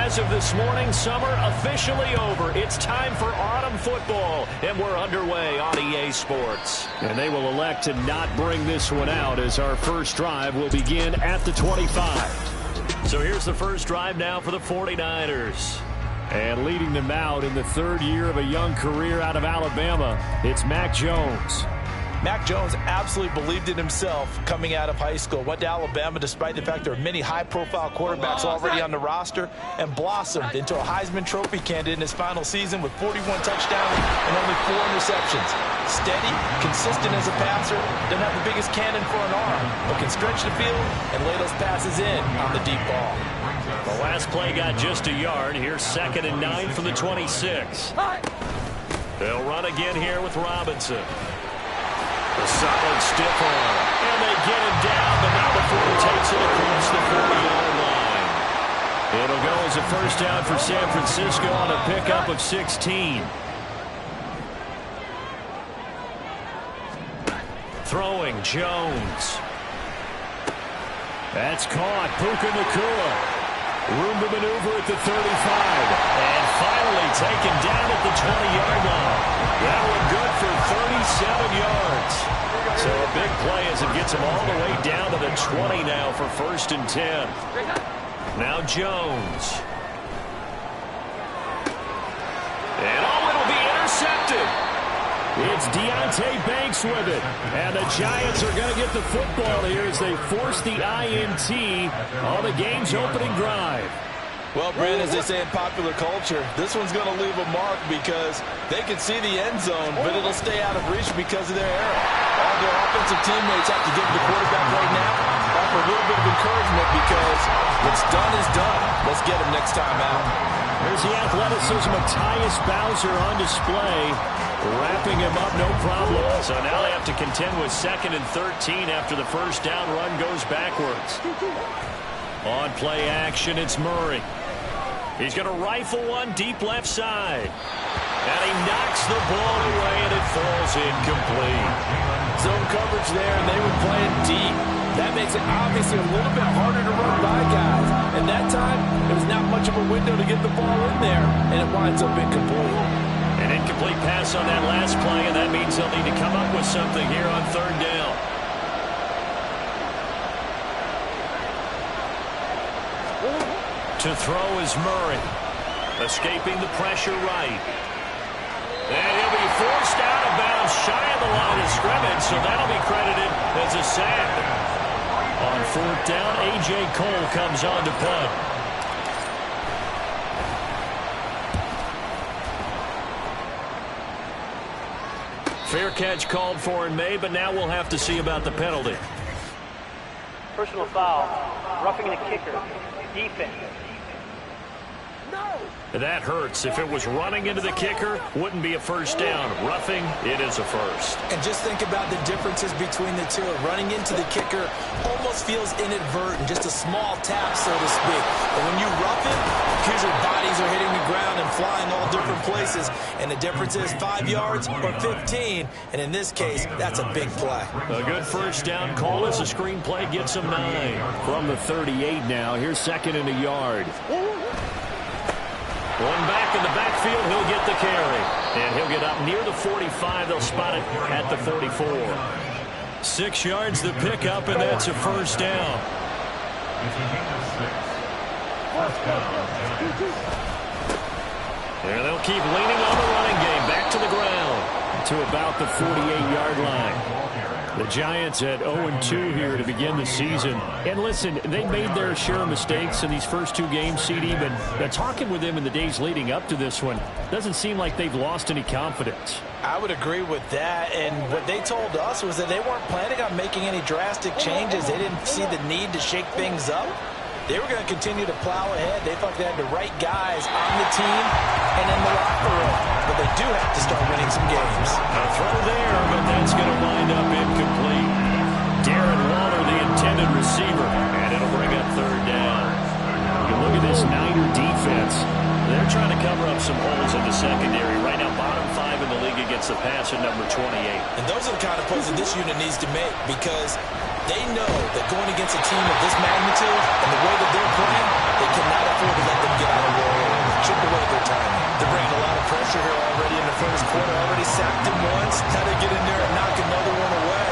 as of this morning, summer officially over. It's time for autumn football, and we're underway on EA Sports. And they will elect to not bring this one out as our first drive will begin at the 25. So here's the first drive now for the 49ers. And leading them out in the third year of a young career out of Alabama, it's Mac Jones. Mac Jones absolutely believed in himself coming out of high school. Went to Alabama despite the fact there are many high-profile quarterbacks already on the roster, and blossomed into a Heisman Trophy candidate in his final season with 41 touchdowns and only 4 interceptions. Steady, consistent as a passer, doesn't have the biggest cannon for an arm, but can stretch the field and lay those passes in on the deep ball. The last play got just a yard. Here's 2nd and 9 from the 26. They'll run again here with Robinson. A solid stiff arm. And they get him down, but not before he takes it across the 40-yard line. It'll go as a first down for San Francisco on a pickup of 16. Throwing Jones. That's caught. Puka Nacua. Room to maneuver at the 35. And finally taken down at the 20-yard line. That one good for 37 yards. So a big play as it gets him all the way down to the 20 now for 1st and 10. Now Jones. And it'll be intercepted. It's Deonte Banks with it. And the Giants are going to get the football here as they force the INT on the game's opening drive. Well, Brent, as they say in popular culture, this one's going to leave a mark because they can see the end zone, but it'll stay out of reach because of their error. All their offensive teammates have to give the quarterback right now, offer a little bit of encouragement because what's done is done. Let's get him next time out. There's the athleticism of Tyus Bowser on display. Wrapping him up, no problem. So now they have to contend with 2nd and 13 after the first down run goes backwards. On play action, it's Murray. He's going to rifle one deep left side. And he knocks the ball away, and it falls incomplete. Zone coverage there, and they were playing deep. That makes it obviously a little bit harder to run by guys. And that time, there was not much of a window to get the ball in there, and it winds up incomplete. An incomplete pass on that last play, and that means they'll need to come up with something here on 3rd down. To throw is Murray. Escaping the pressure right. And he'll be forced out of bounds shy of the line of scrimmage, so that'll be credited as a sack. On 4th down, A.J. Cole comes on to punt. Fair catch called for in May, but now we'll have to see about the penalty. Personal foul, roughing the kicker, defense. That hurts. If it was running into the kicker, wouldn't be a first down. Roughing, it is a first. And just think about the differences between the two. Running into the kicker almost feels inadvertent, just a small tap, so to speak. But when you rough it, accuser bodies are hitting the ground and flying all different places. And the difference is 5 yards or 15. And in this case, that's a big play. A good first down call as the screen play gets him 9. From the 38 now, here's 2nd and a yard. One back in the backfield, he'll get the carry. And he'll get up near the 45. They'll spot it at the 44. 6 yards the pickup, and that's a first down. And they'll keep leaning on the running game. Back to the ground to about the 48-yard line. The Giants at 0-2 here to begin the season. And listen, they made their share of mistakes in these first 2 games, CD, but talking with them in the days leading up to this one, doesn't seem like they've lost any confidence. I would agree with that, and what they told us was that they weren't planning on making any drastic changes. They didn't see the need to shake things up. They were going to continue to plow ahead. They thought they had the right guys on the team and in the locker room. But they do have to start winning some games. A throw there, but that's going to wind up incomplete. Darren Waller, the intended receiver, and it'll bring up 3rd down. You look at this Niner defense. They're trying to cover up some holes in the secondary. Right now, bottom 5 in the league against the passer, number 28. And those are the kind of plays that this unit needs to make because they know that going against a team of this magnitude and the way that they're playing, they cannot afford to let them get out of work. away their time. They're bringing a lot of pressure here already in the first quarter. Already sacked him once. Now they get in there and knock another one away.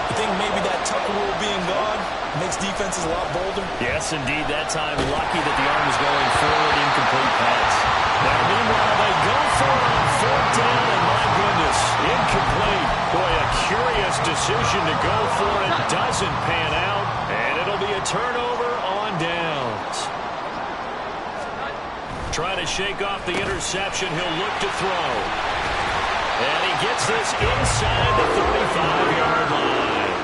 I think maybe that Tucker rule being gone makes defenses a lot bolder. Yes, indeed. That time, lucky that the arm was going forward. Incomplete pass. Now, meanwhile, they go for it on fourth down, and my goodness, incomplete. Boy, a curious decision to go for it. Doesn't pan out, and it'll be a turnover on downs. Trying to shake off the interception. He'll look to throw. And he gets this inside the 35-yard line.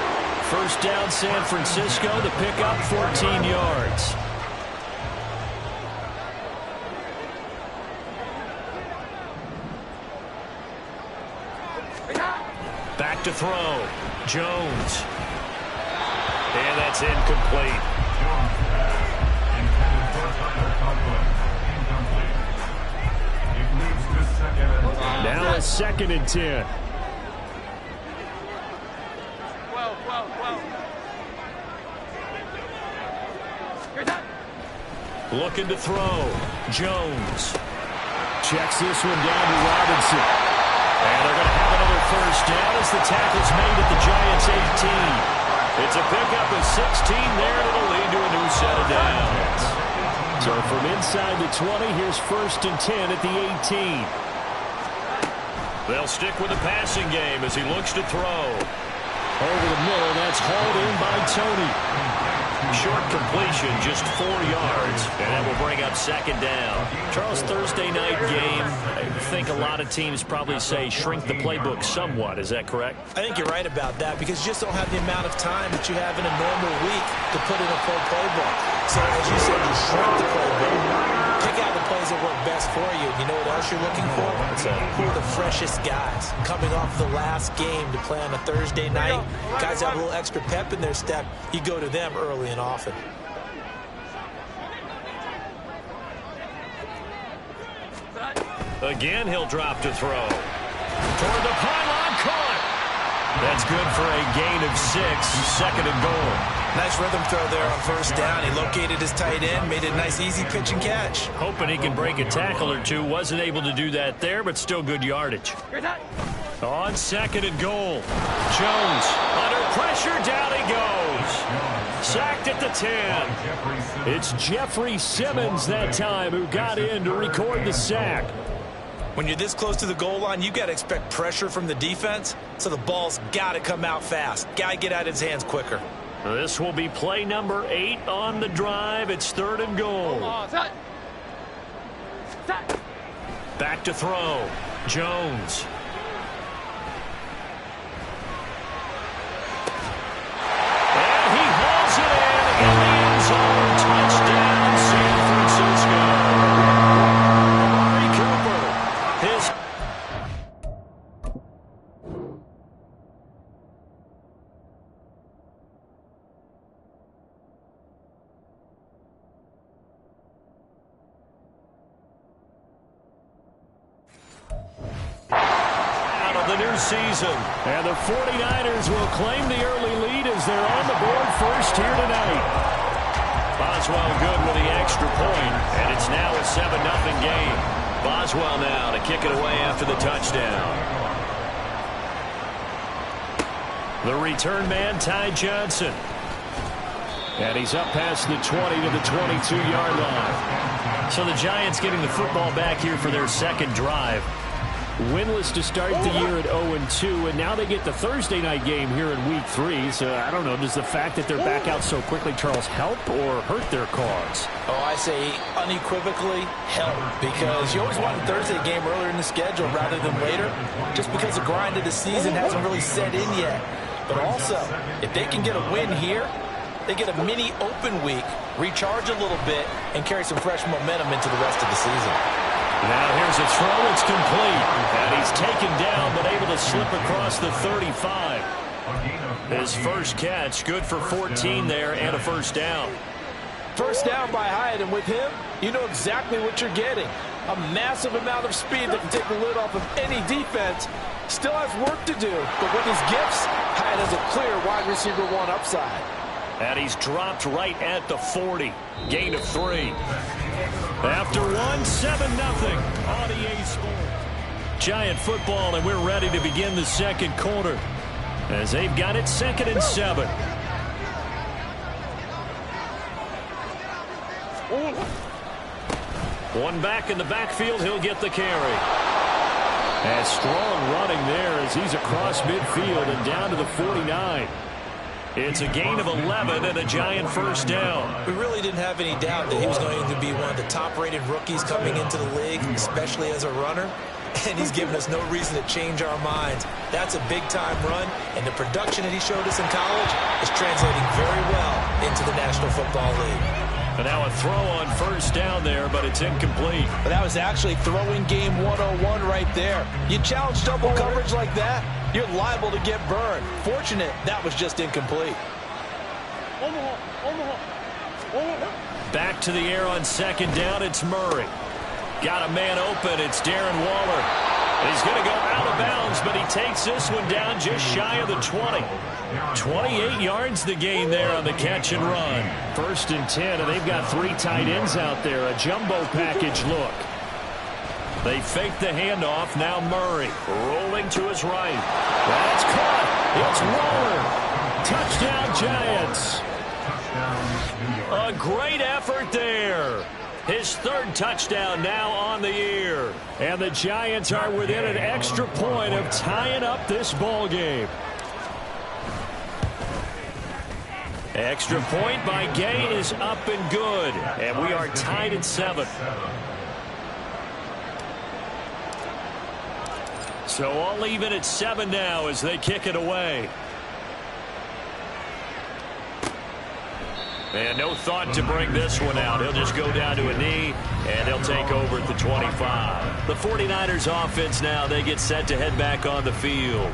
First down, San Francisco. The pickup, 14 yards. Back to throw. Jones. And that's incomplete. Now a 2nd and 10. 12. Looking to throw. Jones. Checks this one down to Robinson. And they're going to have another first down as the tackle's made at the Giants' 18. It's a pickup of 16 there, and it'll lead to a new set of downs. So from inside the 20, here's 1st and 10 at the 18. They'll stick with the passing game as he looks to throw. Over the middle, that's hauled in by Tony. Short completion, just 4 yards, and that will bring up 2nd down. Charles, Thursday night game, I think a lot of teams probably say shrink the playbook somewhat. Is that correct? I think you're right about that because you just don't have the amount of time that you have in a normal week to put in a full playbook. So as you said, you shrink the playbook. Pick out the plays that work best for you. You know what else you're looking for? Who are the freshest guys coming off the last game to play on a Thursday night? Guys have a little extra pep in their step. You go to them early and often. Again, he'll drop to throw. Toward the pylon, caught. That's good for a gain of 6, 2nd and goal. Nice rhythm throw there on first down. He located his tight end, made it a nice easy pitch and catch. Hoping he can break a tackle or two. Wasn't able to do that there, but still good yardage. On 2nd and goal. Jones under pressure, down he goes. Sacked at the 10. It's Jeffrey Simmons that time who got in to record the sack. When you're this close to the goal line, you got to expect pressure from the defense, so the ball's got to come out fast. Got to get out of his hands quicker. This will be play number 8 on the drive. It's 3rd and goal. Back to throw. Jones. And he hauls it in the end zone. Touchdown, San Francisco. Amari Cooper. His season. And the 49ers will claim the early lead as they're on the board first here tonight. Boswell good with the extra point, and it's now a 7-0 game. Boswell now to kick it away after the touchdown. The return man, Ty Johnson. And he's up past the 20 to the 22-yard line. So the Giants getting the football back here for their 2nd drive. Winless to start the year at 0-2, and now they get the Thursday night game here in Week 3. So I don't know, does the fact that they're back out so quickly, Charles, help or hurt their cause? Oh, I say unequivocally help, because you always want a Thursday game earlier in the schedule rather than later, just because the grind of the season hasn't really set in yet. But also, if they can get a win here, they get a mini open week, recharge a little bit, and carry some fresh momentum into the rest of the season. Now here's a throw. It's complete. And he's taken down, but able to slip across the 35. His first catch, good for 14 there and a first down. First down by Hyatt, and with him, you know exactly what you're getting. A massive amount of speed that can take the lid off of any defense. Still has work to do, but with his gifts, Hyatt has a clear wide receiver 1 upside. And he's dropped right at the 40. Gain of 3. After 1, 7-0 on EA Sports. Giant football, and we're ready to begin the second quarter as they've got it 2nd and 7. One back in the backfield, he'll get the carry. And strong running there as he's across midfield and down to the 49. It's a gain of 11 and a Giant first down. We really didn't have any doubt that he was going to be one of the top-rated rookies coming into the league, especially as a runner. And he's given us no reason to change our minds. That's a big-time run, and the production that he showed us in college is translating very well into the National Football League. And now a throw on first down there, but it's incomplete. But that was actually throwing game 101 right there. You challenge double coverage like that, you're liable to get burned. Fortunate that was just incomplete. Back to the air on 2nd down, it's Murray. Got a man open, it's Darren Waller. He's going to go out of bounds, but he takes this one down just shy of the 20. 28 yards the gain there on the catch and run. 1st and 10, and they've got 3 tight ends out there. A jumbo package look. They fake the handoff. Now Murray rolling to his right. That's caught. It's Waller. Touchdown, Giants. A great effort there. His 3rd touchdown now on the year. And the Giants are within an extra point of tying up this ball game. Extra point by Gay is up and good. And we are tied at 7. So all even at 7 now as they kick it away. And no thought to bring this one out. He'll just go down to a knee, and they'll take over at the 25. The 49ers offense now, they get set to head back on the field.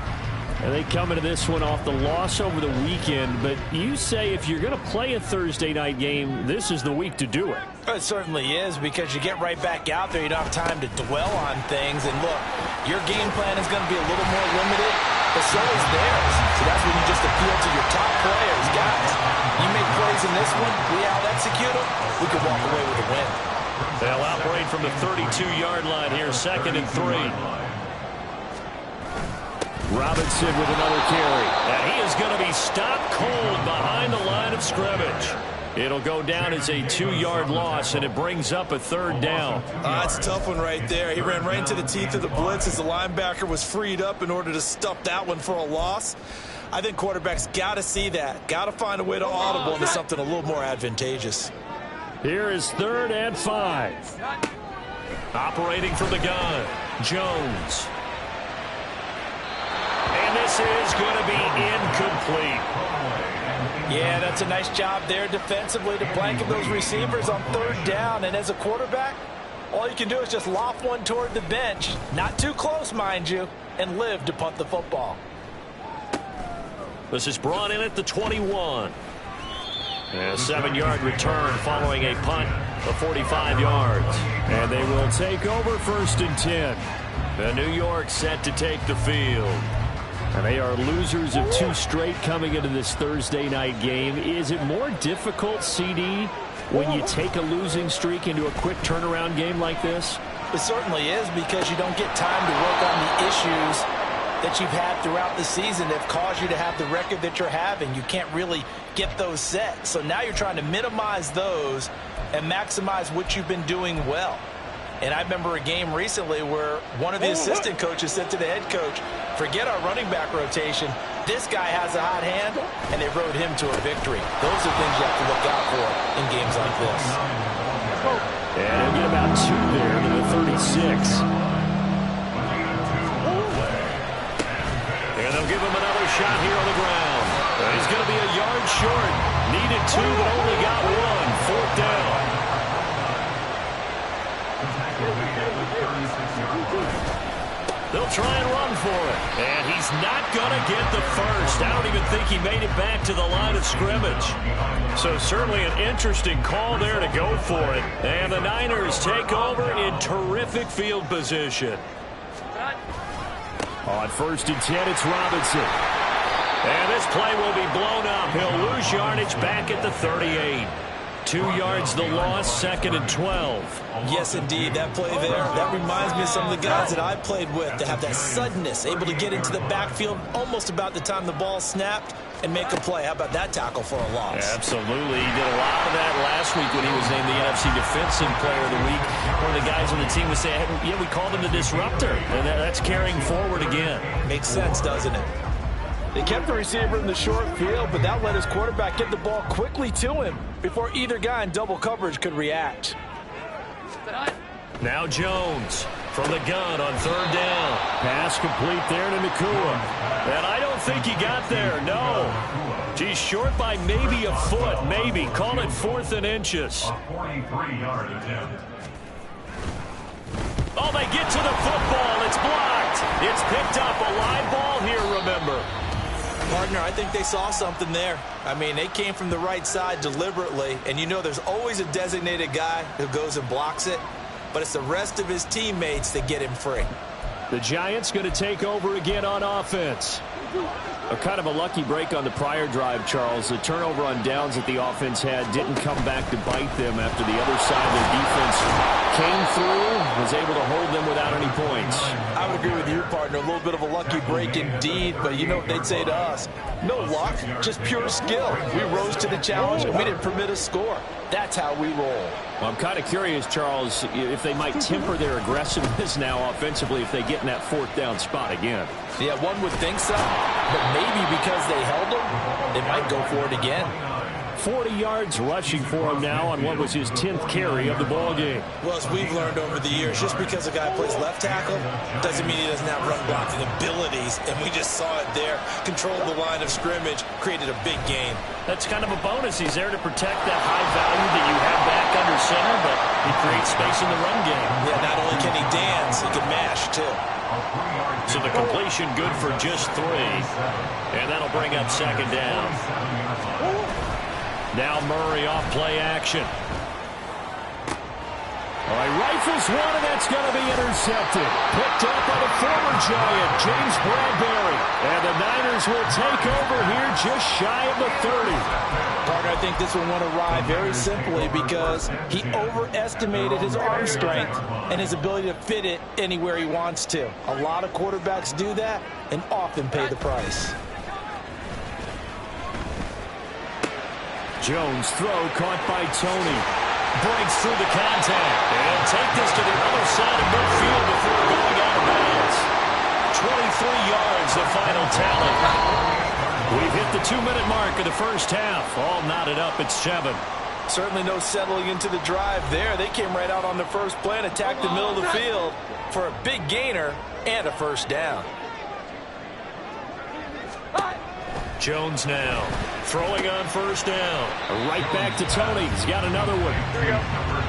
And they come into this one off the loss over the weekend. But you say if you're going to play a Thursday night game, this is the week to do it. It certainly is, because you get right back out there. You don't have time to dwell on things. And look, your game plan is going to be a little more limited, but so is theirs. So that's when you just appeal to your top players. Guys, you make plays in this one, we out-execute them, we can walk away with a win. They'll operate from the 32-yard line here, 2nd and 3. Robinson with another carry. And he is going to be stopped cold behind the line of scrimmage. It'll go down as a 2-yard loss, and it brings up a 3rd down. That's a tough one right there. He ran right into the teeth of the blitz as the linebacker was freed up in order to stop that one for a loss. I think quarterbacks got to see that. Got to find a way to audible into something a little more advantageous. Here is 3rd and 5. Operating from the gun, Jones. And this is going to be incomplete. Yeah, that's a nice job there defensively to blanket those receivers on 3rd down. And as a quarterback, all you can do is just loft one toward the bench. Not too close, mind you, and live to punt the football. This is brought in at the 21. And a 7-yard return following a punt of 45 yards. And they will take over 1st and 10. The New York set to take the field. And they are losers of 2 straight coming into this Thursday night game. Is it more difficult, CD, when you take a losing streak into a quick turnaround game like this? It certainly is, because you don't get time to work on the issues that you've had throughout the season that have caused you to have the record that you're having. You can't really get those set. So now you're trying to minimize those and maximize what you've been doing well. And I remember a game recently where one of the assistant coaches said to the head coach, forget our running back rotation. This guy has a hot hand, and they rode him to a victory. Those are things you have to look out for in games like this. And he'll get about 2 there to the 36. And they'll give him another shot here on the ground. And he's going to be a yard short. Needed 2, but only got 1. 4th down. They'll try and run for it. And he's not going to get the first. I don't even think he made it back to the line of scrimmage. So certainly an interesting call there to go for it. And the Niners take over in terrific field position. On 1st and 10, it's Robinson. And this play will be blown up. He'll lose yardage back at the 38. 2 yards the loss, 2nd and 12. Yes, indeed. That play there, that reminds me of some of the guys that I played with to have that suddenness, able to get into the backfield almost about the time the ball snapped and make a play. How about that tackle for a loss? Yeah, absolutely. He did a lot of that last week when he was named the NFC Defensive Player of the Week. One of the guys on the team was saying, hey, yeah, we called him the disruptor. And that's carrying forward again. Makes sense, doesn't it? They kept the receiver in the short field, but that let his quarterback get the ball quickly to him before either guy in double coverage could react. Now Jones from the gun on 3rd down. Pass complete there to Nakua. And I don't think he got there, no. He's short by maybe a foot, maybe. Call it 4th and inches. Oh, they get to the football. It's blocked. It's picked up. A live ball here, remember. Partner, I think they saw something there. I mean, they came from the right side deliberately, and you know there's always a designated guy who goes and blocks it, but it's the rest of his teammates that get him free. The Giants going to take over again on offense. A kind of a lucky break on the prior drive, Charles. The turnover on downs that the offense had didn't come back to bite them after the other side of their defense came through, was able to hold them without any points. I would agree with you, partner. A little bit of a lucky break indeed, but you know what they'd say to us? No luck, just pure skill. We rose to the challenge, and we didn't permit a score. That's how we roll. Well, I'm kind of curious, Charles, if they might temper their aggressiveness now offensively if they get in that 4th down spot again. Yeah, one would think so, but maybe because they held them, they might go for it again. 40 yards rushing for him now on what was his 10th carry of the ball game. Well, as we've learned over the years, just because a guy plays left tackle doesn't mean he doesn't have run blocking abilities, and we just saw it there. Controlled the line of scrimmage, created a big gain. That's kind of a bonus. He's there to protect that high value that you have back under center, but he creates space in the run game. Yeah, not only can he dance, he can mash, too. So the completion good for just 3. And that'll bring up 2nd down. Now Murray off play action. All right, rifles one, and that's going to be intercepted. Picked up by the former Giant, James Bradbury. And the Niners will take over here just shy of the 30. Partner, I think this one went awry very simply because he overestimated his arm strength and his ability to fit it anywhere he wants to. A lot of quarterbacks do that and often pay the price. Jones throw caught by Tony. Breaks through the contact. And take this to the other side of midfield before going out of bounds. 23 yards, the final tally. We've hit the 2-minute mark of the first half. All knotted up at 7. Certainly no settling into the drive there. They came right out on the first play and attacked the middle of the field for a big gainer and a 1st down. Jones now throwing on 1st down. Right back to Tony. He's got another one.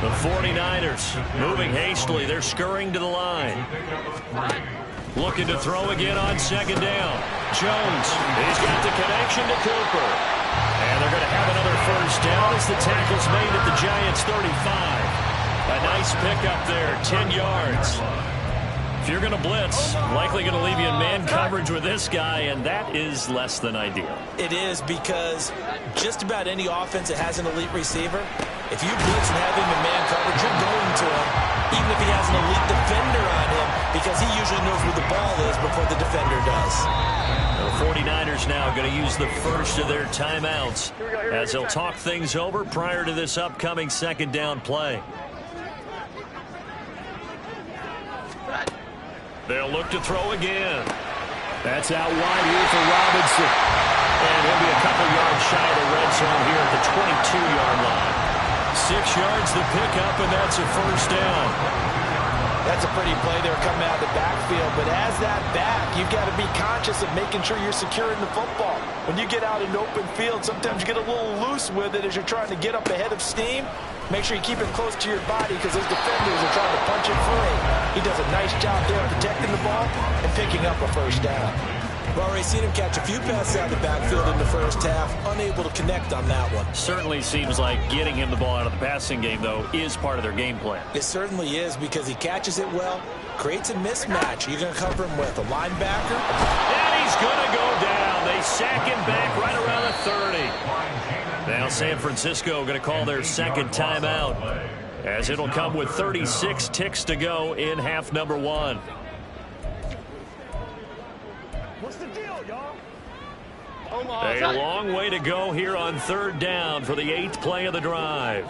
The 49ers moving hastily. They're scurrying to the line. Looking to throw again on 2nd down. Jones, he's got the connection to Cooper. And they're going to have another 1st down as the tackle's made at the Giants' 35. A nice pickup there, 10 yards. If you're going to blitz, likely going to leave you in man coverage with this guy, and that is less than ideal. It is because just about any offense that has an elite receiver, if you blitz and have him in man coverage, you're going to him, even if he has an elite defender on him, because he usually knows where the ball is before the defender does. The 49ers now going to use the first of their timeouts as they'll talk things over prior to this upcoming 2nd down play. They'll look to throw again. That's out wide here for Robinson. And he'll be a couple yards shy of the red zone here at the 22-yard line. 6 yards the pickup, and that's a 1st down. That's a pretty play there coming out of the backfield, but as that back, you've got to be conscious of making sure you're securing the football. When you get out in open field, sometimes you get a little loose with it as you're trying to get up ahead of steam. Make sure you keep it close to your body because those defenders are trying to punch it free. He does a nice job there protecting the ball and picking up a 1st down. We've already seen him catch a few passes out of the backfield in the first half, unable to connect on that one. Certainly seems like getting him the ball out of the passing game, though, is part of their game plan. It certainly is because he catches it well, creates a mismatch. You're going to cover him with a linebacker. And he's going to go down. They they sack him back right around the 30. Now San Francisco going to call their second timeout, as it'll come with 36 ticks to go in half number 1. What's the deal, y'all? A long way to go here on 3rd down for the 8th play of the drive.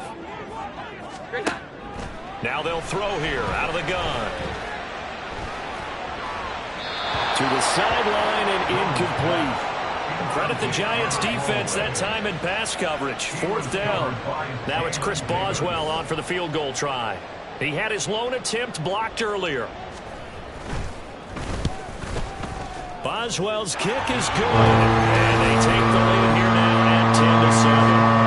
Now they'll throw here out of the gun. To the sideline and incomplete. Credit the Giants defense that time in pass coverage. 4th down. Now it's Chris Boswell on for the field goal try. He had his lone attempt blocked earlier. Boswell's kick is good. And they take the lead here now at 10-7.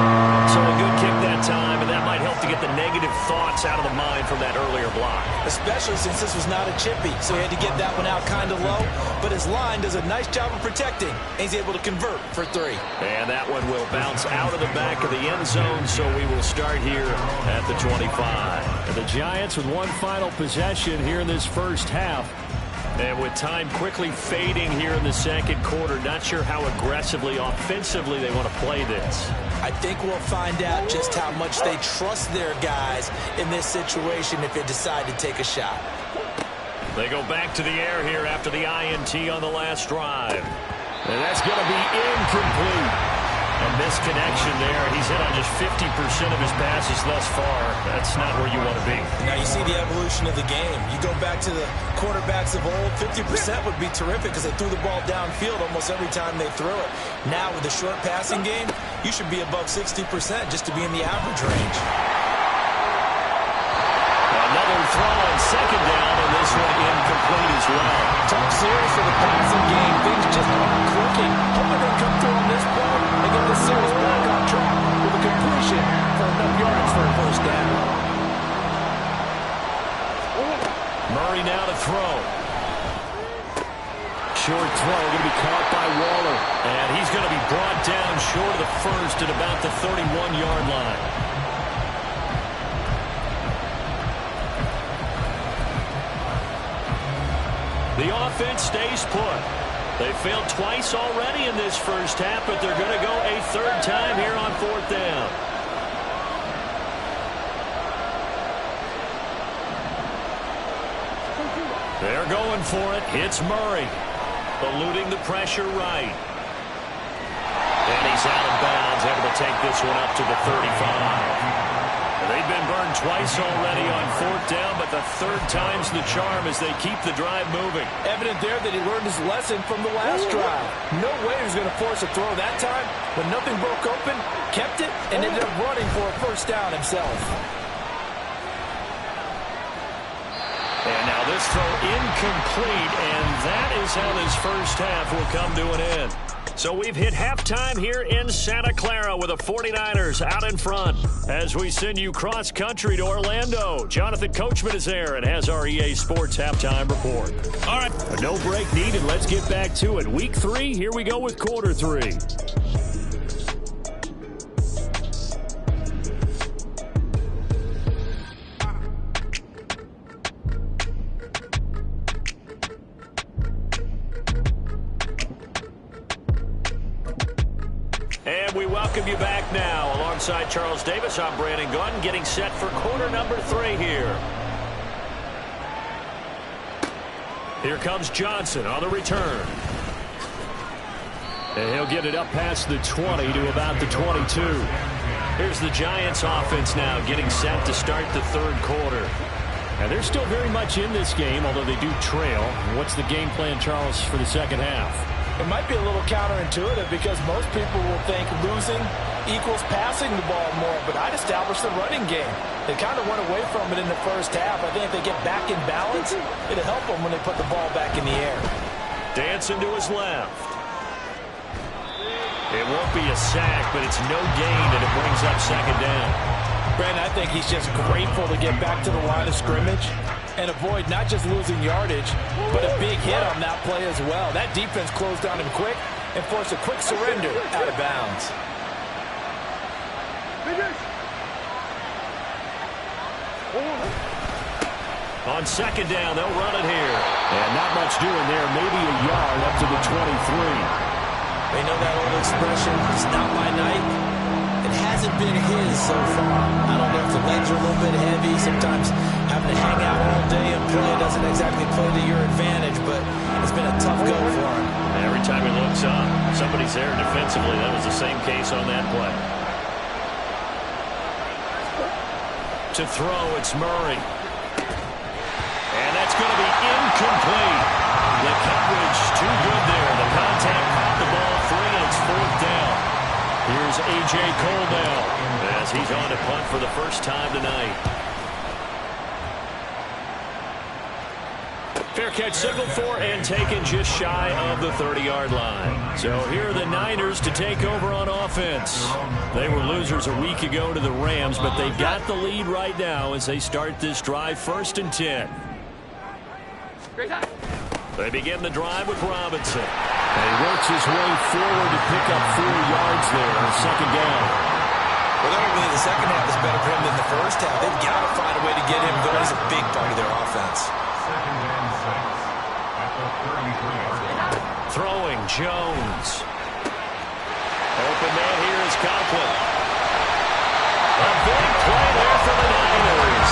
So a good kick that time, and that might help to get the negative thoughts out of the mind from that earlier block. Especially since this was not a chippy, so he had to get that one out kind of low. But his line does a nice job of protecting, and he's able to convert for 3. And that one will bounce out of the back of the end zone, so we will start here at the 25. And the Giants with one final possession here in this first half. And with time quickly fading here in the second quarter, not sure how aggressively, offensively they want to play this. I think we'll find out just how much they trust their guys in this situation if they decide to take a shot. They go back to the air here after the INT on the last drive. And that's going to be incomplete. A misconnection there. He's hit on just 50% of his passes thus far. That's not where you want to be. Now you see the evolution of the game. You go back to the quarterbacks of old, 50% would be terrific because they threw the ball downfield almost every time they threw it. Now with the short passing game, you should be above 60% just to be in the average range. Another throw on 2nd down, and this one incomplete as well. Talk serious for the passing game. Things just aren't clicking. Hoping they come through on this play and get the series back on track with a completion for enough yards for a 1st down. Murray now to throw. Short throw going to be caught by Waller. And he's going to be brought down short of the 1st at about the 31-yard line. The offense stays put. They failed twice already in this first half, but they're going to go a 3rd time here on 4th down. They're going for it. It's Murray. Eluding the pressure right. And he's out of bounds, able to take this one up to the 35. They've been burned twice already on 4th down, but the 3rd time's the charm as they keep the drive moving. Evident there that he learned his lesson from the last drive. No way he was going to force a throw that time, but nothing broke open, kept it, and ended up running for a 1st down himself. And now this throw incomplete, and that is how this first half will come to an end. So we've hit halftime here in Santa Clara with the 49ers out in front. As we send you cross-country to Orlando, Jonathan Coachman is there and has our EA Sports halftime report. All right, no break needed. Let's get back to it. Week 3, here we go with quarter 3. We welcome you back now. Alongside Charles Davis, I'm Brandon Gunn, getting set for quarter number 3 here. Here comes Johnson on the return. And he'll get it up past the 20 to about the 22. Here's the Giants offense now getting set to start the 3rd quarter. And they're still very much in this game, although they do trail. What's the game plan, Charles, for the second half? It might be a little counterintuitive because most people will think losing equals passing the ball more, but I'd establish the running game. They kind of went away from it in the first half. I think if they get back in balance, it'll help them when they put the ball back in the air. Dancing to his left. It won't be a sack, but it's no gain, and it brings up 2nd down. Brandon, I think he's just grateful to get back to the line of scrimmage and avoid not just losing yardage, but a big hit on that play as well. That defense closed on him quick and forced a quick surrender out of bounds. On 2nd down, they'll run it here. And not much doing there, maybe a yard up to the 23. They know that old expression, it's not my night. It hasn't been his so far. I don't know if the legs are a little bit heavy. Sometimes having to hang out all day and play doesn't exactly play to your advantage, but it's been a tough go for him. Every time he looks up, somebody's there defensively. That was the same case on that play. To throw, it's Murray. And that's going to be incomplete. The coverage too good there. The contact caught the ball free, and it's 4th down. Here's A.J. Cole now as he's on to punt for the first time tonight. Fair catch signaled for and taken just shy of the 30-yard line. So here are the Niners to take over on offense. They were losers a week ago to the Rams, but they've got the lead right now as they start this drive 1st and 10. They begin the drive with Robinson. And he works his way forward to pick up 4 yards there on 2nd down. Well, I don't believe the second half is better for him than the first half. They've got to find a way to get him going. He's a big part of their offense. Throwing, Jones. Open man here is Conklin. A big play there for the Niners.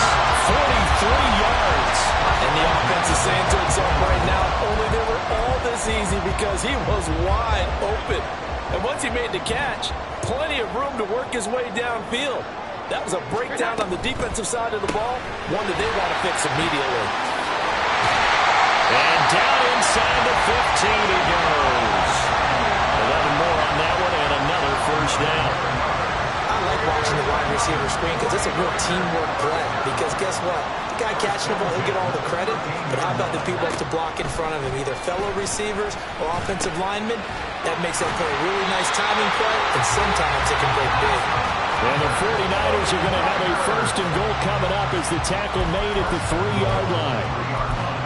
43 yards. And the offense is saying to itself right now, only they were all this easy because he was wide open. And once he made the catch, plenty of room to work his way downfield. That was a breakdown on the defensive side of the ball, one that they want to fix immediately. And down inside the 15 he goes. 11 more on that one and another first down. I like watching the wide receiver screen because it's a real teamwork play. Because guess what? The guy catching the ball, he'll get all the credit. But how about the people to block in front of him, either fellow receivers or offensive linemen? That makes that play a really nice timing play, and sometimes it can break big. And the 49ers are going to have a 1st and goal coming up as the tackle made at the 3-yard line.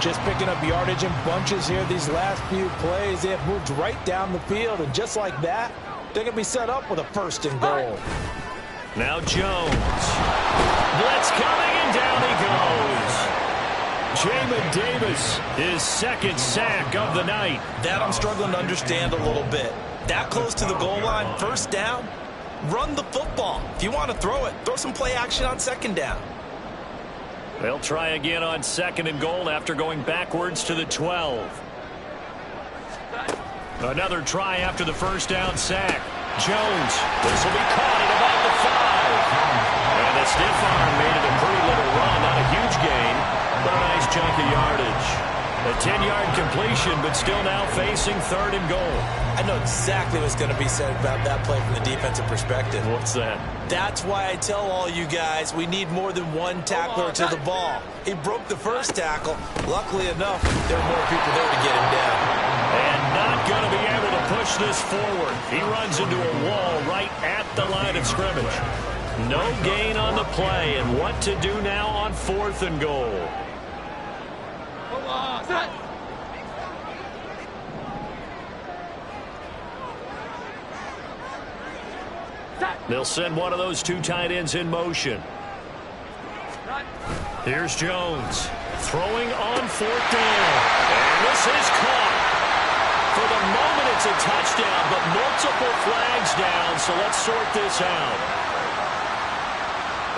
Just picking up yardage in bunches here these last few plays. They have moved right down the field, and just like that, they're going to be set up with a 1st and goal. Now Jones. Blitz coming, and down he goes. Jamin Davis, his 2nd sack of the night. That I'm struggling to understand a little bit. That close to the goal line, 1st down, run the football. If you want to throw it, throw some play action on 2nd down. They'll try again on 2nd and goal after going backwards to the 12. Another try after the 1st down sack. Jones, this will be caught at about the 5. And the stiff arm made it a pretty little run. Not a huge gain, but a nice chunk of yardage. A 10-yard completion, but still now facing 3rd and goal. I know exactly what's going to be said about that play from the defensive perspective. What's that? That's why I tell all you guys we need more than one tackler to the ball. He broke the 1st tackle. Luckily enough, there were more people there to get him down. And not going to be able to push this forward. He runs into a wall right at the line of scrimmage. No gain on the play, and what to do now on 4th and goal. They'll send one of those 2 tight ends in motion. Here's Jones throwing on 4th down. And this is caught. For the moment, it's a touchdown, but multiple flags down, so let's sort this out.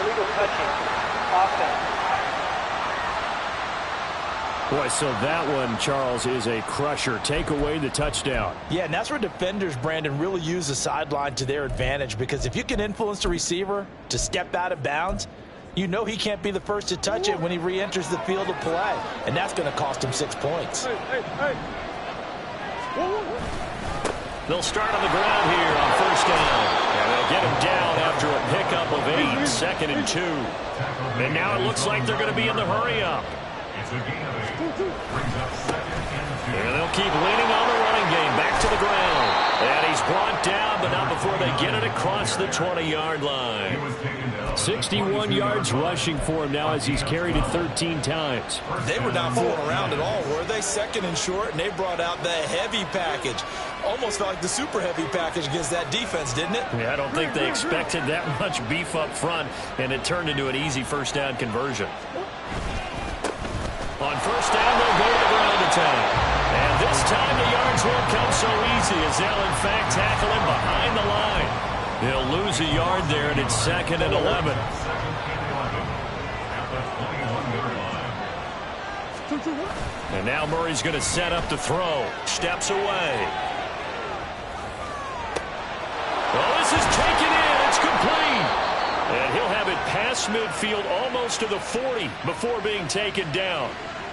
Illegal touching. Offense. Boy, so that one, Charles, is a crusher. Take away the touchdown. Yeah, and that's where defenders, Brandon, really use the sideline to their advantage, because if you can influence the receiver to step out of bounds, you know he can't be the first to touch it when he re-enters the field of play, and that's going to cost him 6 points. They'll start on the ground here on 1st down. And they'll get him down after a pickup of 8, 2nd and 2. And now it looks like they're going to be in the hurry-up. And they'll keep leaning on the running game. Back to the ground. And he's brought down, but not before they get it across the 20-yard line. 61 yards rushing for him now as he's carried it 13 times. They were not fooling around at all, were they? 2nd and short, and they brought out the heavy package. Almost felt like the super heavy package against that defense, didn't it? Yeah, I don't think they expected that much beef up front, and it turned into an easy 1st down conversion. On 1st down, they'll go to the ground attack. And This time the yards won't come so easy as they'll in fact tackle him behind the line. He'll lose a yard there, and it's 2nd and 11. And now Murray's going to set up to throw. Steps away. Well, this is taken in. It's complete. And he'll have it past midfield almost to the 40 before being taken down.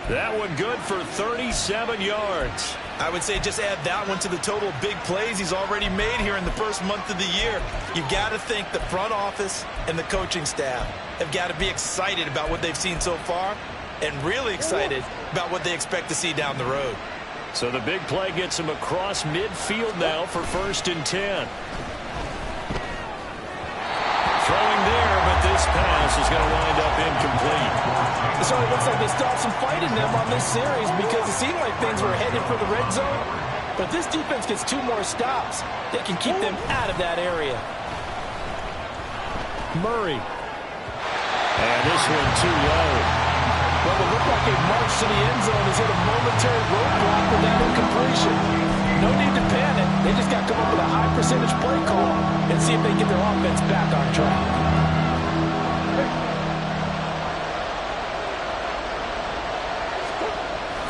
That one good for 37 yards. I would say just add that one to the total of big plays he's already made here in the first month of the year. You've got to think the front office and the coaching staff have got to be excited about what they've seen so far and really excited about what they expect to see down the road. So the big play gets him across midfield now for 1st and 10. Throwing there, but this pass is going to wind up incomplete. So it looks like they still have some fight in them on this series because it seemed like things were headed for the red zone. But this defense gets 2 more stops. They can keep them out of that area. Murray. And this one too low. Well, it looked like a march to the end zone has hit a momentary roadblock with that incompletion. No need to panic. They just got to come up with a high percentage play call and see if they can get their offense back on track.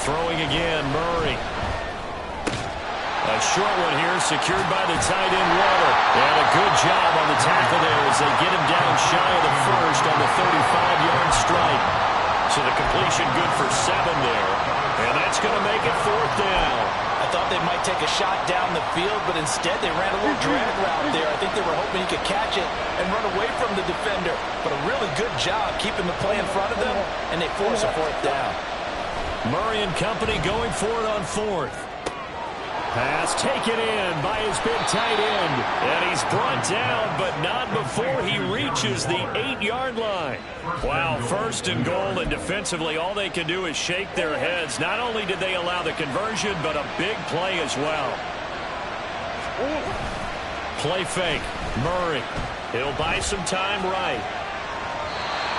Throwing again, Murray. A short one here, secured by the tight end Water. And a good job on the tackle there as they get him down shy of the first on the 35-yard strike. So the completion good for 7 there. And that's going to make it 4th down. I thought they might take a shot down the field, but instead they ran a little drag route there. I think they were hoping he could catch it and run away from the defender. But a really good job keeping the play in front of them, and they force a 4th down. Murray and company going for it on 4th. Pass taken in by his big tight end. And he's brought down, but not before he reaches the 8-yard line. Wow, 1st and goal, and defensively all they can do is shake their heads. Not only did they allow the conversion, but a big play as well. Play fake. Murray. He'll buy some time right.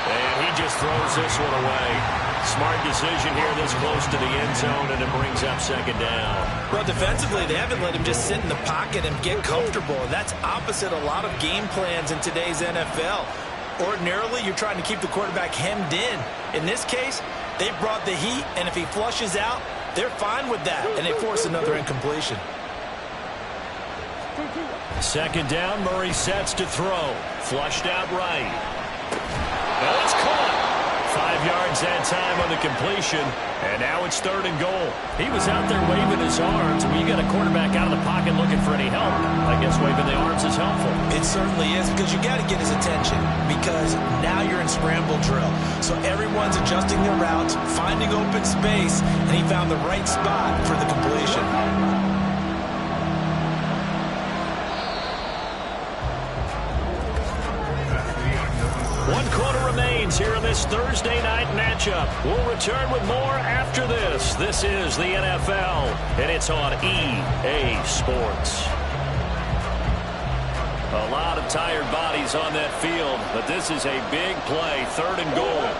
And he just throws this one away. Smart decision here this close to the end zone, and it brings up 2nd down. Well, defensively, they haven't let him just sit in the pocket and get comfortable. That's opposite a lot of game plans in today's NFL. Ordinarily, you're trying to keep the quarterback hemmed in. In this case, they brought the heat, and if he flushes out, they're fine with that, and they force another incompletion. 2nd down, Murray sets to throw. Flushed out right. Well, it's caught. 5 yards that time on the completion, and now it's 3rd and goal. He was out there waving his arms. When you got a quarterback out of the pocket looking for any help, I guess waving the arms is helpful. It certainly is, because you got to get his attention, because now you're in scramble drill. So everyone's adjusting their routes, finding open space, and he found the right spot for the completion. 1 quarter remains here in this Thursday night matchup. We'll return with more after this. This is the NFL, and it's on EA Sports. A lot of tired bodies on that field, but this is a big play, 3rd and goal.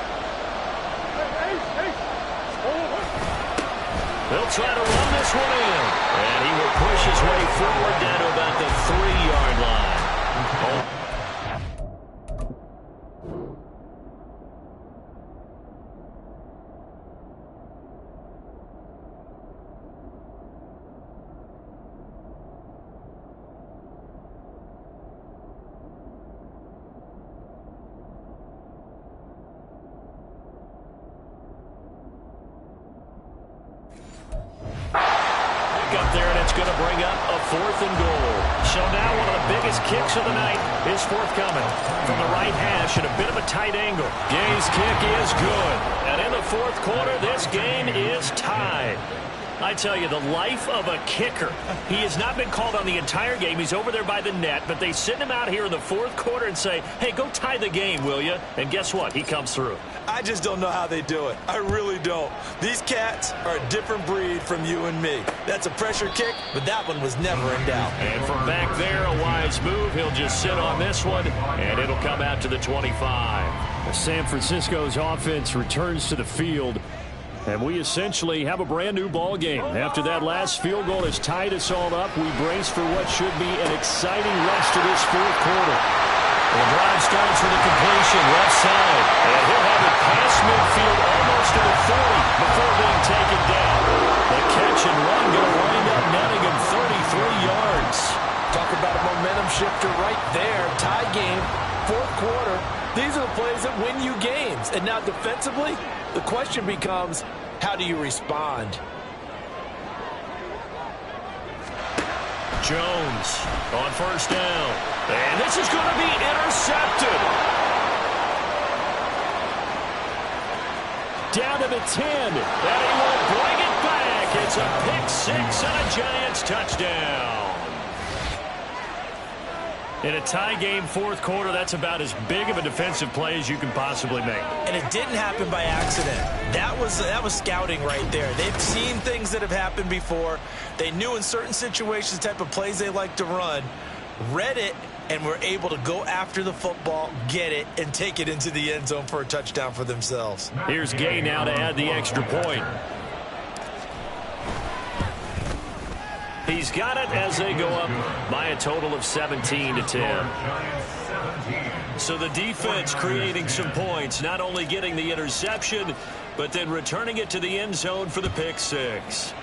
They'll try to run this one in, and he will push his way forward down to about the 3-yard line. Up there, and it's going to bring up a 4th and goal. So now one of the biggest kicks of the night is forthcoming from the right hash at a bit of a tight angle. Gay's kick is good, and in the 4th quarter, this game is tied. I tell you, the life of a kicker. He has not been called on the entire game. He's over there by the net, but they send him out here in the 4th quarter and say, hey, go tie the game, will you? And guess what? He comes through. I just don't know how they do it. I really don't. These cats are a different breed from you and me. That's a pressure kick, but that one was never in doubt. And from back there, a wise move. He'll just sit on this one, and it'll come out to the 25. San Francisco's offense returns to the field. And we essentially have a brand-new ball game. After that last field goal has tied us all up, we brace for what should be an exciting rest of this fourth quarter. The drive starts with a completion left side. And he'll have it past midfield almost to the 40 before being taken down. The catch and run going to wind up netting him 33 yards. Talk about a momentum shifter right there. Tie game, fourth quarter. These are the plays that win you games. And now defensively, the question becomes, how do you respond? Jones on first down. And this is going to be intercepted. Down to the 10. And he will bring it back. It's a pick six and a Giants touchdown. In a tie game fourth quarter, that's about as big of a defensive play as you can possibly make. And it didn't happen by accident. That was scouting right there. They've seen things that have happened before. They knew in certain situations the type of plays they like to run, read it, and were able to go after the football, get it, and take it into the end zone for a touchdown for themselves. Here's Gay now to add the extra point. He's got it as they go up by a total of 17-10. So the defense creating some points, not only getting the interception, but then returning it to the end zone for the pick six.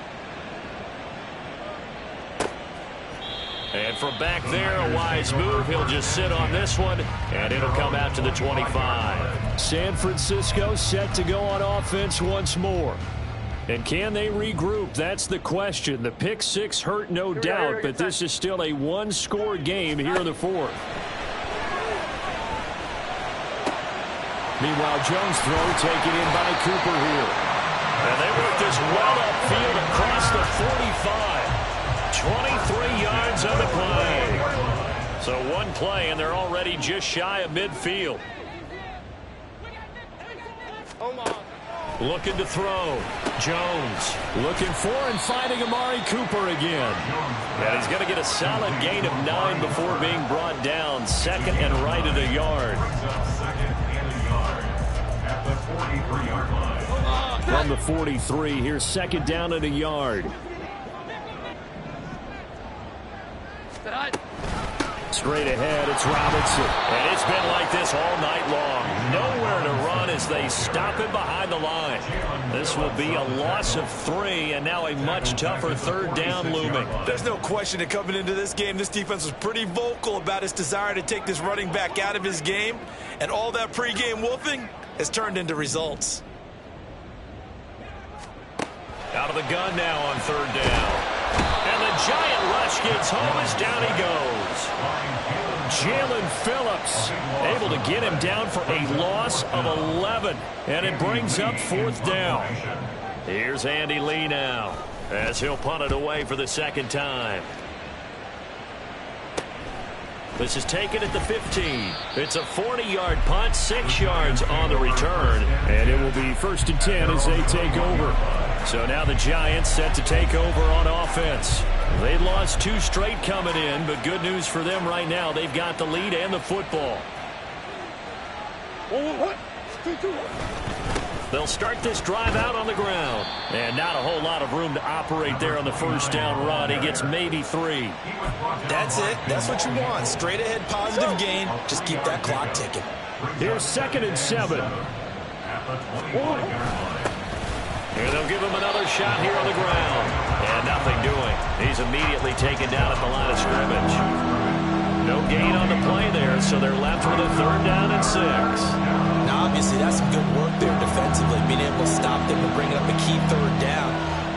And from back there, a wise move. He'll just sit on this one, and it'll come out to the 25. San Francisco set to go on offense once more. And can they regroup? That's the question. The pick six hurt, no doubt, but this is still a one-score game here in the fourth. Meanwhile, Jones' throw taken in by Cooper here. And they work this well upfield across the 45. 23 yards on the play. So one play, and they're already just shy of midfield. Looking to throw. Jones looking for and finding Amari Cooper again. And he's going to get a solid gain of 9 before being brought down. Second and right at a yard. From the 43, here's second down at a yard. Straight ahead, it's Robinson. And it's been like this all night long. Nowhere to run as they stop him behind the line. This will be a loss of 3, and now a much tougher third down looming. There's no question that coming into this game, this defense was pretty vocal about its desire to take this running back out of his game. And all that pregame wolfing has turned into results. Out of the gun now on third down. And the giant rush gets home as down he goes. Jalen Phillips able to get him down for a loss of 11. And it brings up fourth down. Here's Andy Lee now as he'll punt it away for the second time. This is taken at the 15. It's a 40-yard punt, 6 yards on the return. And it will be first and 10 as they take over. So now the Giants set to take over on offense. They lost 2 straight coming in, but good news for them right now. They've got the lead and the football. They'll start this drive out on the ground. And not a whole lot of room to operate there on the first down run. He gets maybe 3. That's it. That's what you want. Straight ahead positive gain. Just keep that clock ticking. Here's second and 7. Here they'll give him another shot here on the ground. And nothing doing. He's immediately taken down at the line of scrimmage. No gain on the play there, so they're left with a third down and 6. Now, obviously, that's some good work there defensively, being able to stop them and bring up a key third down.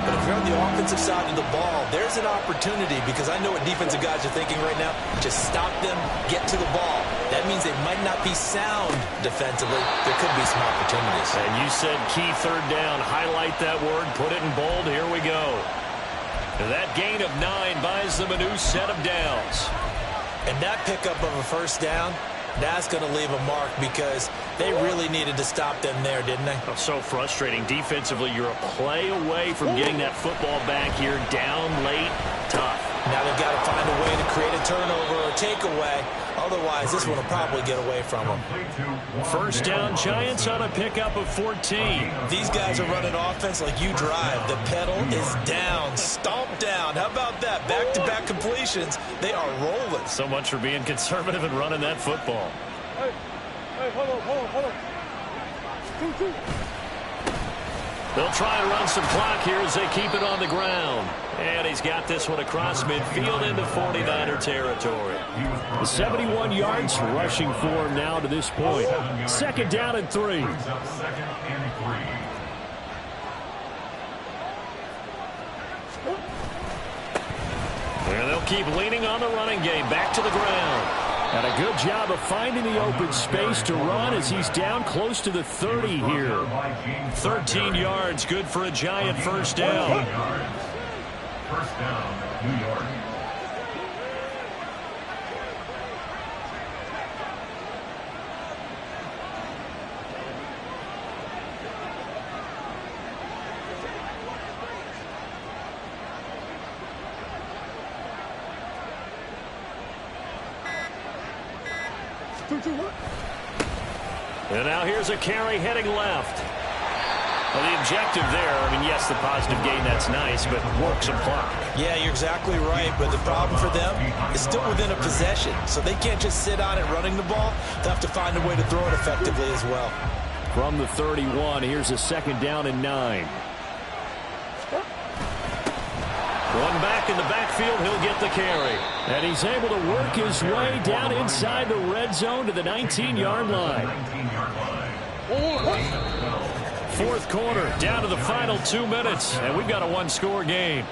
But if you're on the offensive side of the ball, there's an opportunity, because I know what defensive guys are thinking right now. Just stop them, get to the ball. That means they might not be sound defensively. There could be some opportunities. And you said key third down. Highlight that word. Put it in bold. Here we go. That gain of 9 buys them a new set of downs. And that pickup of a first down, that's going to leave a mark, because they really needed to stop them there, didn't they? Oh, so frustrating. Defensively, you're a play away from getting that football back here. Down late, tough. Now they've got to find a way to create a turnover or takeaway. Otherwise, this one will probably get away from them. First down, Giants on a pickup of 14. These guys are running offense like you drive. The pedal is down, stomped down. How about that? Back-to-back completions. They are rolling. So much for being conservative and running that football. Hey, hold on. 2-2. They'll try and run some clock here as they keep it on the ground. And he's got this one across midfield into 49er territory. 71 yards rushing for him now to this point. Second down and 3. And they'll keep leaning on the running game. Back to the ground. And a good job of finding the open space to run as he's down close to the 30 here. 13 yards, good for a Giant first down. First down, New York. And now here's a carry heading left. Well, the objective there, I mean, yes, the positive gain, that's nice, but work some clock. Yeah, you're exactly right, but the problem for them is still within a possession, so they can't just sit on it running the ball. They'll have to find a way to throw it effectively as well. From the 31, here's a second down and 9. One back in the backfield, he'll get the carry. And he's able to work his way down inside the red zone to the 19-yard line. Fourth quarter, down to the final 2 minutes, and we've got a one-score game.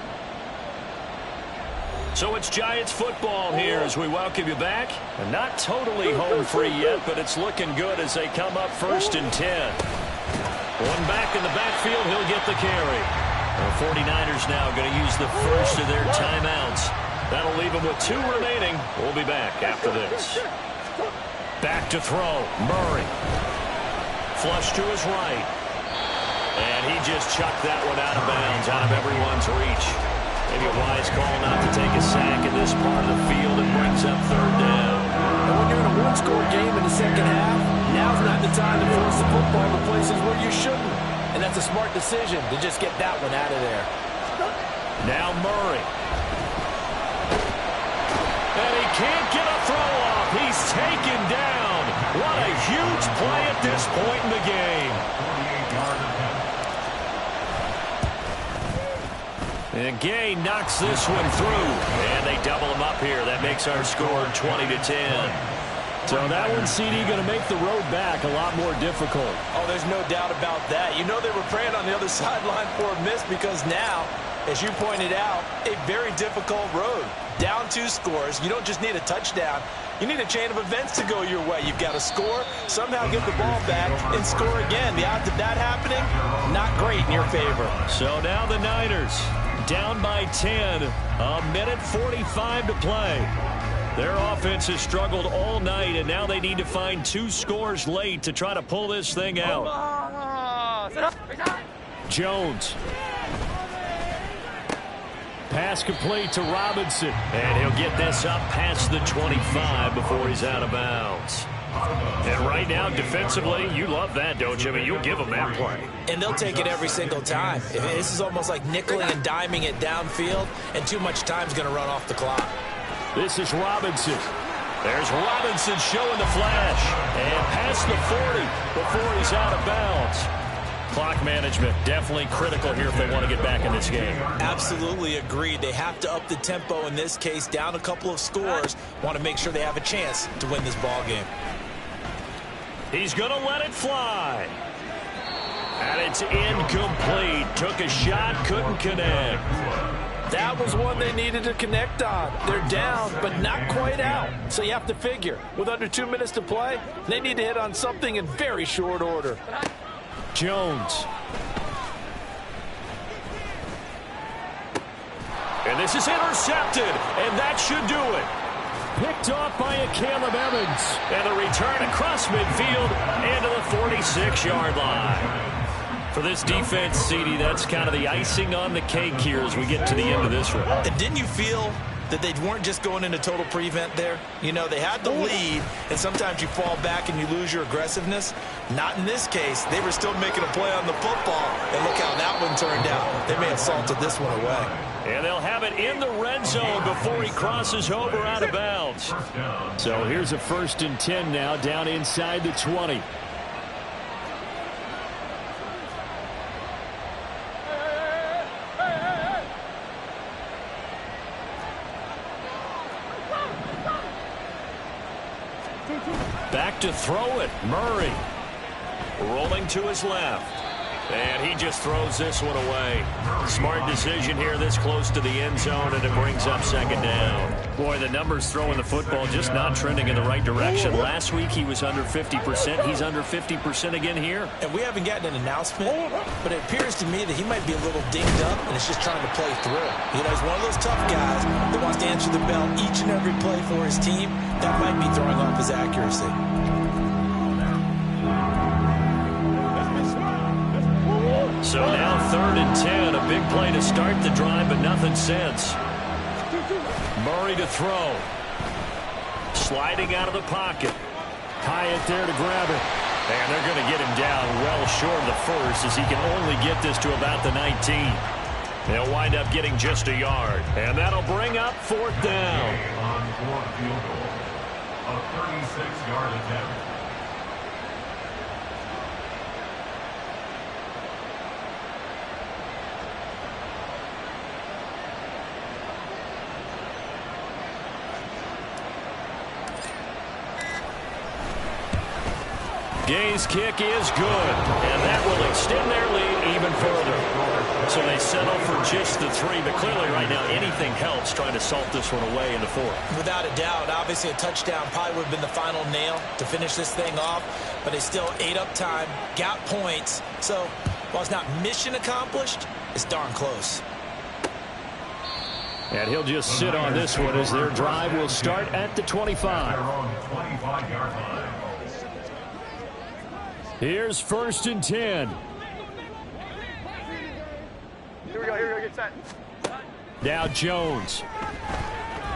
So it's Giants football here as we welcome you back. And not totally home free yet, but it's looking good as they come up 1st and 10. One back in the backfield, he'll get the carry. The 49ers now going to use the first of their timeouts. That'll leave them with 2 remaining. We'll be back after this. Back to throw. Murray. Flush to his right. And he just chucked that one out of bounds, out of everyone's reach. Maybe a wise call not to take a sack in this part of the field. It brings up 3rd down. And when you're in a one-score game in the second half, now's not the time to force the football to places where you shouldn't. And that's a smart decision to just get that one out of there. Now Murray. And he can't get a throw off. He's taken down. What a huge play at this point in the game. And Gay knocks this one through. And they double him up here. That makes our score 20-10. So that one, CD, going to make the road back a lot more difficult. Oh, there's no doubt about that. You know they were praying on the other sideline for a miss because now, as you pointed out, a very difficult road. Down 2 scores. You don't just need a touchdown. You need a chain of events to go your way. You've got to score, somehow get the ball back, and score again. The odds of that happening, not great in your favor. So now the Niners down by 10. A minute 45 to play. Their offense has struggled all night, and now they need to find 2 scores late to try to pull this thing out. Jones. Pass complete to Robinson. And he'll get this up past the 25 before he's out of bounds. And right now, defensively, you love that, don't you? I mean, you'll give them that play. And they'll take it every single time. This is almost like nickeling and diming it downfield, and too much time's going to run off the clock. This is Robinson. There's Robinson showing the flash. And past the 40 before he's out of bounds. Clock management definitely critical here if they want to get back in this game. Absolutely agreed. They have to up the tempo in this case, down a couple of scores. Want to make sure they have a chance to win this ball game. He's going to let it fly. And it's incomplete. Took a shot, couldn't connect. That was one they needed to connect on. They're down, but not quite out. So you have to figure, with under 2 minutes to play, they need to hit on something in very short order. Jones. And this is intercepted, and that should do it. Picked off by a Caleb Evans. And a return across midfield into the 46-yard line. For this defense, CD, that's kind of the icing on the cake here as we get to the end of this one. And didn't you feel that they weren't just going into total prevent there. You know, they had the lead, and sometimes you fall back and you lose your aggressiveness. Not in this case. They were still making a play on the football, and look how that one turned out. They may have salted this one away. And they'll have it in the red zone before he crosses over out of bounds. So here's a 1st and 10 now, down inside the 20. Back to throw it. Murray rolling to his left. And he just throws this one away. Smart decision here this close to the end zone, and it brings up 2nd down. Boy, the numbers throwing the football just not trending in the right direction. Last week he was under 50%. He's under 50% again here. And we haven't gotten an announcement, but it appears to me that he might be a little dinged up, and it's just trying to play through. You know, he's one of those tough guys that wants to answer the bell each and every play for his team. That might be throwing off his accuracy. So now 3rd and 10, a big play to start the drive, but nothing since. Murray to throw. Sliding out of the pocket. Hyatt there to grab it. And they're going to get him down well short of the first, as he can only get this to about the 19. They'll wind up getting just a yard. And that'll bring up 4th down. On 4th field goal. A 36-yard attempt. Gay's kick is good, and that will extend their lead even further. So they settle for just the 3, but clearly right now anything helps trying to salt this one away in the 4th. Without a doubt, obviously a touchdown probably would have been the final nail to finish this thing off, but they still ate up time, got points. So while it's not mission accomplished, it's darn close. And he'll just sit on this one as their drive will start at the 25. Here's 1st and 10. Here we go, get set. Now Jones.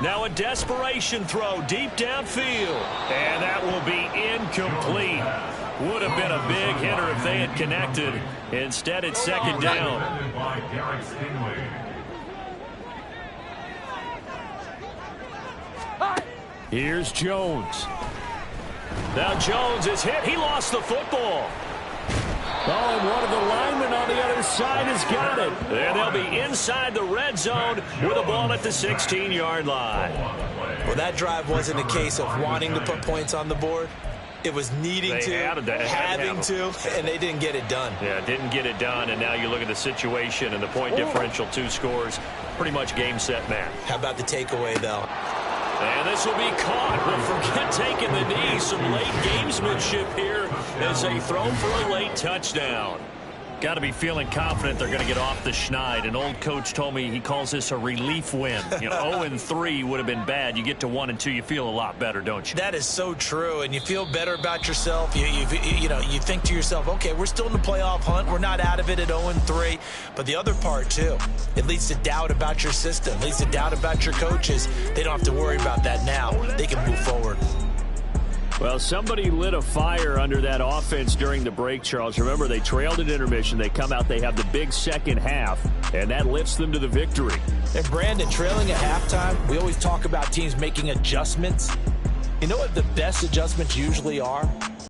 Now a desperation throw deep downfield. And that will be incomplete. Would have been a big hitter if they had connected. Instead, it's 2nd down. Here's Jones. Now Jones is hit. He lost the football. Oh, and one of the linemen on the other side has got it. And they'll be inside the red zone with a ball at the 16-yard line. Well, that drive wasn't a case of wanting to put points on the board. It was needing having to, and they didn't get it done. Yeah, didn't get it done, and now you look at the situation and the point differential, 2 scores, pretty much game, set, match. How about the takeaway, though? And this will be caught, but forget taking the knee. Some late gamesmanship here as they throw for a late touchdown. Got to be feeling confident they're going to get off the schneid. An old coach told me he calls this a relief win. You know, 0-3 would have been bad. You get to 1-2, you feel a lot better, don't you? That is so true, and you feel better about yourself. You know, you think to yourself, okay, we're still in the playoff hunt. We're not out of it at 0-3. But the other part, too, it leads to doubt about your system. It leads to doubt about your coaches. They don't have to worry about that now. They can move forward. Well, somebody lit a fire under that offense during the break, Charles. Remember, they trailed at intermission. They come out, they have the big second half, and that lifts them to the victory. And, Brandon, trailing at halftime, we always talk about teams making adjustments. You know what the best adjustments usually are?